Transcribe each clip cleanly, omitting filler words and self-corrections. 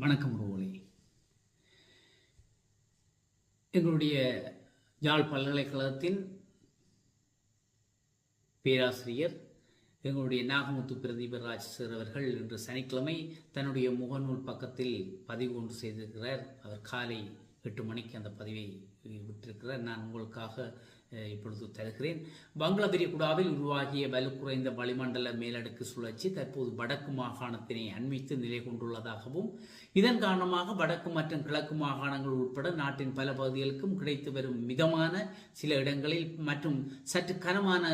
வணக்கம் ரோலே. எங்களுடைய யாழ் பல்கலைக்கழகத்தின் பேராசிரியர் எங்களுடைய நாகமுத்து பிரதீபராஜ் சார் அவர்கள் இன்று சனிக்கிழமை தன்னுடைய முகநூல் பக்கத்தில் பதிவு ஒன்று செய்திருக்கிறார். அவர் காலை 8 மணிக்கு அந்த பதிவை விட்டிருக்கிறார். நான் உங்களுக்காக இப்பொழுது தருகிறேன். வங்கள விரிகுடாவில் உருவாகிய வலுக்குறைந்த வளிமண்டல மேலடுக்கு சுழற்சி தற்போது வடக்கு மாகாணத்தினை அண்மித்து நிலை கொண்டுள்ளதாகவும் இதன் காரணமாக வடக்கு மற்றும் கிழக்கு மாகாணங்கள் உட்பட நாட்டின் பல பகுதிகளுக்கும் கிடைத்து வரும் மிதமான சில இடங்களில் மற்றும் சற்று கனமான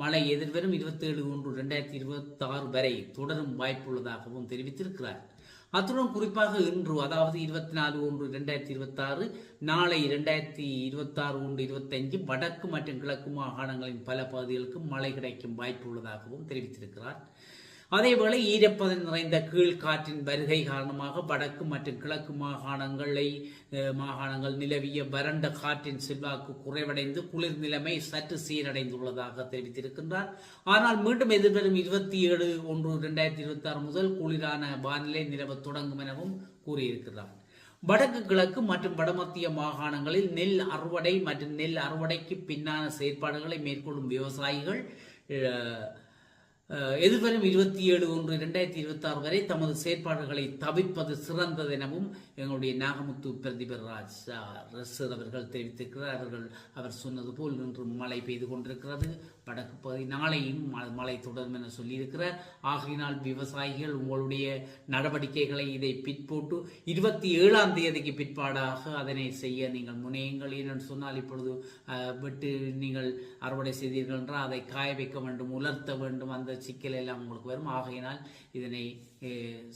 மழை எதிர்வரும் 27/1/2026 வரை தொடரும் வாய்ப்புள்ளதாகவும் தெரிவித்திருக்கிறார். அத்துடன் குறிப்பாக இன்று, அதாவது 24/1/2026, நாளை 2026/1/25 வடக்கு மற்றும் கிழக்கு மாகாணங்களின் பல பகுதிகளுக்கு மழை கிடைக்கும் வாய்ப்பு உள்ளதாகவும் தெரிவித்திருக்கிறார். அதேவேளை ஈரப்பதம் நிறைந்த கீழ்காற்றின் வருகை காரணமாக வடக்கு மற்றும் கிழக்கு மாகாணங்கள் நிலவிய வறண்ட காற்றின் செல்வாக்கு குறைவடைந்து குளிர் நிலைமை சற்று சீரடைந்துள்ளதாக தெரிவித்திருக்கின்றார். ஆனால் மீண்டும் எதிர்வரும் 27/1/2026 முதல் குளிரான வானிலை நிலவ தொடங்கும் எனவும் கூறியிருக்கிறார். வடக்கு கிழக்கு மற்றும் வடமத்திய மாகாணங்களில் நெல் அறுவடை மற்றும் நெல் அறுவடைக்கு பின்னான செயற்பாடுகளை மேற்கொள்ளும் விவசாயிகள் எதிர்வரும் 27/1/2026 வரை தமது செயற்பாடுகளை தவிர்ப்பது சிறந்தது எனவும் எங்களுடைய நாகமுத்து பிரதீபராஜ் அவர்கள் தெரிவித்திருக்கிறார். அவர் சொன்னது போல் இன்று மழை பெய்து கொண்டிருக்கிறது. வடக்கு பகுதி நாளையும் மழை தொடரும் என சொல்லியிருக்கிறார். ஆகையினால் விவசாயிகள் உங்களுடைய நடவடிக்கைகளை இதை பிற்போட்டு 27ஆம் தேதிக்கு பிற்பாடாக அதனை செய்ய நீங்கள் முனையுங்கள். ஏனென்று சொன்னால் இப்பொழுது விட்டு நீங்கள் அறுவடை செய்தீர்கள் என்றால் அதை காய வைக்க வேண்டும், உலர்த்த வேண்டும், அந்த சிக்கல் எல்லாம் உங்களுக்கு வரும். ஆகையினால் இதனை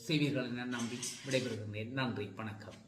செய்வீர்கள் என நம்பி விடைபெறுகின்றேன். நன்றி, வணக்கம்.